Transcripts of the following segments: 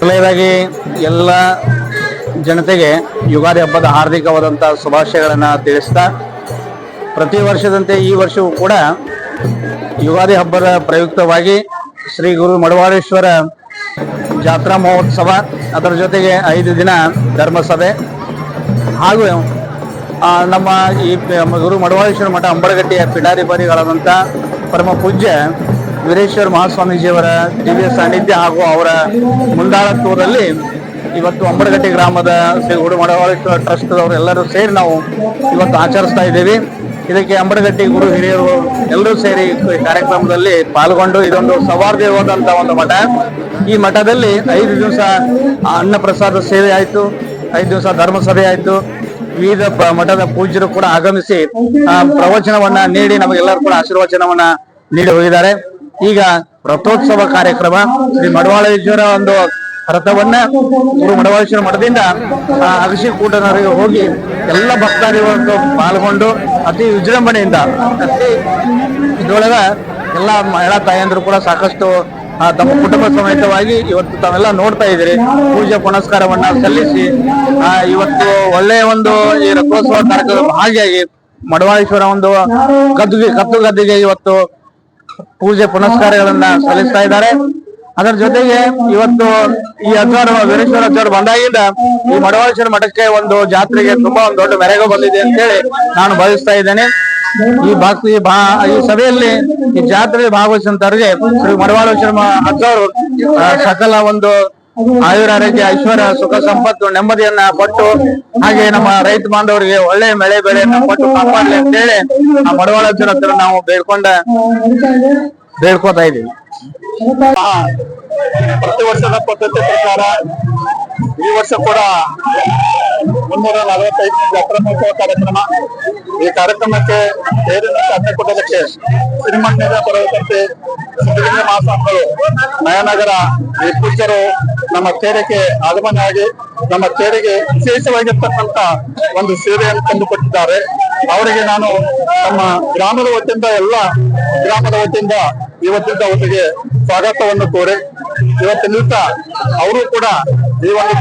ಮೊದಲನೇದಾಗಿ ಎಲ್ಲ ಜನತೆಗೆ ಯುಗಾದಿ ಹಬ್ಬದ ಹಾರ್ದಿಕವಾದಂಥ ಶುಭಾಶಯಗಳನ್ನು ತಿಳಿಸ್ತಾ, ಪ್ರತಿ ವರ್ಷದಂತೆ ಈ ವರ್ಷವೂ ಕೂಡ ಯುಗಾದಿ ಹಬ್ಬದ ಪ್ರಯುಕ್ತವಾಗಿ ಶ್ರೀ ಗುರು ಮಡವಾಳೇಶ್ವರ ಜಾತ್ರಾ ಮಹೋತ್ಸವ, ಅದರ ಜೊತೆಗೆ 5 ದಿನ ಧರ್ಮಸಭೆ ಹಾಗೂ ನಮ್ಮ ಈ ಗುರು ಮಡವಾಳೇಶ್ವರ ಮಠ ಅಂಬಡಗಟ್ಟಿಯ ಪಿಡಾರಿಪರಿಗಳಾದಂಥ ಪರಮ ಪೂಜ್ಯ ವೀರೇಶ್ವರ ಮಹಾಸ್ವಾಮೀಜಿಯವರ ದಿವ್ಯ ಸಾನ್ನಿಧ್ಯ ಹಾಗೂ ಅವರ ಮುಂದಾಳತ್ವದಲ್ಲಿ ಇವತ್ತು ಅಂಬಡಗಟ್ಟಿ ಗ್ರಾಮದ ಶ್ರೀ ಗುರು ಮಡವಾಳೇಶ್ವರ ಟ್ರಸ್ಟ್ದವರು ಎಲ್ಲರೂ ಸೇರಿ ನಾವು ಇವತ್ತು ಆಚರಿಸ್ತಾ ಇದ್ದೀವಿ. ಇದಕ್ಕೆ ಅಂಬಡಗಟ್ಟಿ ಗುರು ಹಿರಿಯರು ಎಲ್ಲರೂ ಸೇರಿ ಕಾರ್ಯಕ್ರಮದಲ್ಲಿ ಪಾಲ್ಗೊಂಡು, ಇದೊಂದು ಸೌಹಾರ್ದವಾದಂಥ ಒಂದು ಮಠ. ಈ ಮಠದಲ್ಲಿ 5 ದಿವಸ ಅನ್ನ ಪ್ರಸಾದ ಸೇವೆ ಆಯಿತು, 5 ದಿವಸ ಧರ್ಮಸಭೆ ಆಯಿತು. ವಿವಿಧ ಮಠದ ಪೂಜ್ಯರು ಕೂಡ ಆಗಮಿಸಿ ಪ್ರವಚನವನ್ನ ನೀಡಿ ನಮಗೆಲ್ಲರೂ ಕೂಡ ಆಶೀರ್ವಚನವನ್ನ ನೀಡಿ ಹೋಗಿದ್ದಾರೆ. ಈಗ ರಥೋತ್ಸವ ಕಾರ್ಯಕ್ರಮ, ಶ್ರೀ ಮಡವಾಳೇಶ್ವರ ಒಂದು ರಥವನ್ನ ಗುರು ಮಡವಾಳೇಶ್ವರ ಮಠದಿಂದ ಅಗಶಿಕೂಟನವರೆಗೆ ಹೋಗಿ ಎಲ್ಲ ಭಕ್ತಾದಿಗಳು ಪಾಲ್ಗೊಂಡು ಅತಿ ವಿಜೃಂಭಣೆಯಿಂದ ಇದ್ರೊಳಗ ಎಲ್ಲ ಮಹಿಳಾ ತಾಯಂದ್ರು ಕೂಡ ಸಾಕಷ್ಟು ತಮ್ಮ ಕುಟುಂಬ ಸಮೇತವಾಗಿ ಇವತ್ತು ತಾವೆಲ್ಲ ನೋಡ್ತಾ ಇದ್ದೀರಿ. ಪೂಜೆ ಪುನಸ್ಕಾರವನ್ನ ಸಲ್ಲಿಸಿ ಇವತ್ತು ಒಳ್ಳೆಯ ಒಂದು ಈ ರಥೋತ್ಸವ ಕಾರ್ಯಕ್ರಮ ಭಾಗಿಯಾಗಿ ಮಡವಾಳೇಶ್ವರ ಒಂದು ಕತ್ತು ಗದ್ದಿಗೆ ಇವತ್ತು ಪೂಜೆ ಪುನಸ್ಕಾರಗಳನ್ನ ಸಲ್ಲಿಸ್ತಾ ಇದ್ದಾರೆ. ಅದರ ಜೊತೆಗೆ ಇವತ್ತು ಈ ವೀರೇಶ್ವರ ಅಜ್ಜವರು ಬಂದಾಗಿಂದ ಈ ಮಡವಾಳೇಶ್ವರ ಮಠಕ್ಕೆ ಒಂದು ಜಾತ್ರೆಗೆ ತುಂಬಾ ಒಂದು ದೊಡ್ಡ ಮೆರಗು ಬಂದಿದೆ ಅಂತ ಹೇಳಿ ನಾನು ಭಾವಿಸ್ತಾ ಇದ್ದೇನೆ. ಈ ಸಭೆಯಲ್ಲಿ ಈ ಜಾತ್ರೆಯಲ್ಲಿ ಭಾಗವಹಿಸಿದಂತವರಿಗೆ ಶ್ರೀ ಮಡವಾಳೇಶ್ವರ ಅಜ್ಜವರು ಸಕಲ ಒಂದು ಆಯುರಾರೋಗ್ಯ, ಐಶ್ವರ್ಯ, ಸುಖ ಸಂಪತ್ತು, ನೆಮ್ಮದಿಯನ್ನ ಕೊಟ್ಟು, ಹಾಗೆ ನಮ್ಮ ರೈತ ಬಾಂಧವರಿಗೆ ಒಳ್ಳೆ ಮಳೆ ಬೆಳೆಯನ್ನ ಕೊಟ್ಟು ಕಾಪಾಡಲಿ ಅಂತ ಹೇಳಿ ಆ ಮಡವಾಳೇಶ್ವರ ಹತ್ರ ನಾವು ಬೇಡ್ಕೋತಾ ಇದ್ದೀವಿ. ಪ್ರತಿ ವರ್ಷದ ಪದ್ಧತಿ ಪ್ರಕಾರ ಈ ವರ್ಷ ಕೂಡ 345 ಜಾತ್ರಾ ಮಹೋತ್ಸವ ಕಾರ್ಯಕ್ರಮ. ಈ ಕಾರ್ಯಕ್ರಮಕ್ಕೆ ತೇರಿನ ಅನ್ನ ಕೊಡೋದಕ್ಕೆ ಸಿರಿಮಣ್ಣಿನ ಬರುವಂತೆ ಸಿದ್ಧಲಿಂಗ ಮಹಾಸ್ವಾಮಿಗಳು ನಯನಗರ ಈ ಪೂಜ್ಯರು ನಮ್ಮ ತೇರಿಗೆ ಆಗಮನವಾಗಿ ನಮ್ಮ ತೇರಿಗೆ ವಿಶೇಷವಾಗಿರ್ತಕ್ಕಂಥ ಒಂದು ಸೇವೆಯನ್ನು ತಂದುಕೊಟ್ಟಿದ್ದಾರೆ. ಅವರಿಗೆ ನಾನು ನಮ್ಮ ಗ್ರಾಮದ ವತಿಯಿಂದ ಎಲ್ಲ ಗ್ರಾಮದ ವತಿಯಿಂದ ಇವತ್ತಿಂದ ಅವರಿಗೆ ಸ್ವಾಗತವನ್ನು ಕೋರಿ ಇವತ್ತಿನ ಅವರು ಕೂಡ ಈ ಒಂದು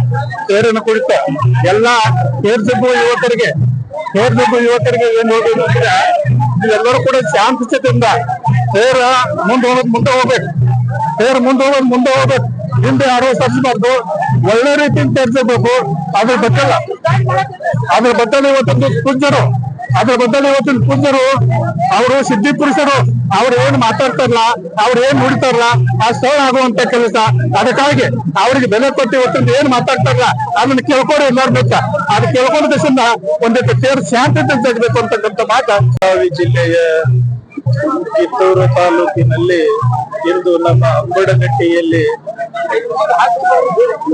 ತೇರಿನ ಕುರಿತ ಎಲ್ಲ ತೇರ್ಸಿಬ್ಬು ಯುವಕರಿಗೆ ಏನ್ ಹೋಗ್ಬೇಕು ಅಂದ್ರೆ ನೀವೆಲ್ಲರೂ ಕೂಡ ಶಾಂತತೆಯಿಂದ ತೇರ ಮುಂದೆ ಹೋಗ್ಬೇಕು. ತೇರು ಮುಂದೆ ಹೋಗ್ಬೇಕು. ಹಿಂದೆ ಯಾರೋ ಸರಿಸಬಾರ್ದು, ಒಳ್ಳೆ ರೀತಿಯಿಂದ ತೇರ್ಸಬೇಕು. ಅದ್ರ ಬದಲು ಇವತ್ತೊಂದು ಪೂಜ್ಯರು ಅವರು ಸಿದ್ಧಿ ಪುರುಷರು. ಅವ್ರು ಏನ್ ಮಾತಾಡ್ತಾರಲ್ಲ, ಅವ್ರು ಏನ್ ನುಡಿತಾರಲ್ಲ, ಆ ಸ್ಥಳ ಆಗುವಂತ ಕೆಲಸ. ಅದಕ್ಕಾಗಿ ಅವ್ರಿಗೆ ಬೆಲೆ ಕೊಟ್ಟು ಇವತ್ತೊಂದು ಏನ್ ಮಾತಾಡ್ತಾರಲ್ಲ ಅದನ್ನ ಕೇಳ್ಕೊಂಡು ನೋಡ್ಬೇಕ. ಅದು ಕೇಳ್ಕೊಂಡ ದೇಶದಿಂದ ಒಂದಿಟ್ಟು ತೇರು ಶಾಂತತೆ ತೆಗಬೇಕು ಅಂತಕ್ಕಂಥ ಮಾತು. ಜಿಲ್ಲೆಯ ಕಿತ್ತೂರು ತಾಲೂಕಿನಲ್ಲಿ ಇಂದು ನಮ್ಮ ಅಂಬಡಗಟ್ಟಿಯಲ್ಲಿ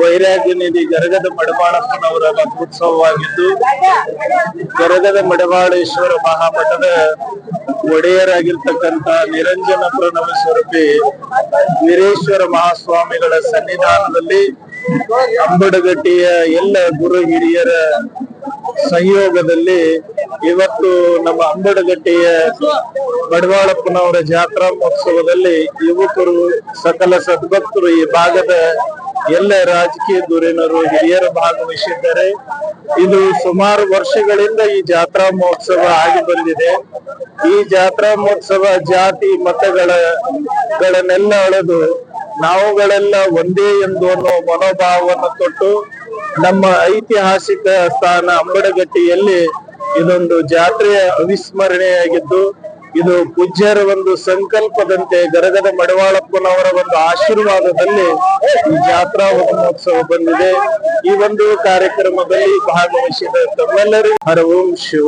ವೈರಾಗ್ಯ ನಿಧಿ ಗರಗದ ಮಡವಾಳಪ್ಪನವರ ರಥೋತ್ಸವವಾಗಿದ್ದು, ಗರಗದ ಮಡವಾಳೇಶ್ವರ ಮಹಾಮಠದ ಒಡೆಯರಾಗಿರ್ತಕ್ಕಂಥ ನಿರಂಜನ ಪ್ರಣವ ಸ್ವರೂಪಿ ವೀರೇಶ್ವರ ಮಹಾಸ್ವಾಮಿಗಳ ಸನ್ನಿಧಾನದಲ್ಲಿ ಅಂಬಡಗಟ್ಟಿಯ ಎಲ್ಲ ಗುರು ಹಿರಿಯರ ಸಂಯೋಗದಲ್ಲಿ ಇವತ್ತು ನಮ್ಮ ಅಂಬಡಗಟ್ಟಿಯ ಮಡವಾಳಪ್ಪನವರ ಜಾತ್ರಾ ಮಹೋತ್ಸವದಲ್ಲಿ ಯುವಕರು, ಸಕಲ ಸದ್ಭಕ್ತರು, ಈ ಭಾಗದ ಎಲ್ಲ ರಾಜಕೀಯ ಧುರೀಣರು, ಹಿರಿಯರು ಭಾಗವಹಿಸಿದ್ದಾರೆ. ಇದು ಸುಮಾರು ವರ್ಷಗಳಿಂದ ಈ ಜಾತ್ರಾ ಮಹೋತ್ಸವ ಆಗಿ ಬಂದಿದೆ. ಈ ಜಾತ್ರಾ ಮಹೋತ್ಸವ ಜಾತಿ ಮತಗಳನ್ನೆಲ್ಲ ಅಳೆದು ನಾವುಗಳೆಲ್ಲ ಒಂದೇ ಎಂದು ಅನ್ನೋ ಮನೋಭಾವವನ್ನು ತೊಟ್ಟು ನಮ್ಮ ಐತಿಹಾಸಿಕ ಸ್ಥಾನ ಅಂಬಡಗಟ್ಟಿಯಲ್ಲಿ ಇದೊಂದು ಜಾತ್ರೆಯ ಅವಿಸ್ಮರಣೆಯಾಗಿದ್ದು, ಇದು ಪೂಜ್ಯರ ಒಂದು ಸಂಕಲ್ಪದಂತೆ ಗರಗದ ಮಡವಾಳಪ್ಪನವರ ಒಂದು ಆಶೀರ್ವಾದದಲ್ಲಿ ಈ ಜಾತ್ರಾ ಮಹೋತ್ಸವ ಬಂದಿದೆ. ಈ ಒಂದು ಕಾರ್ಯಕ್ರಮದಲ್ಲಿ ಭಾಗವಹಿಸಿದ ತಮ್ಮೆಲ್ಲರೂ ಹರ ಓಂ ಶಿವ.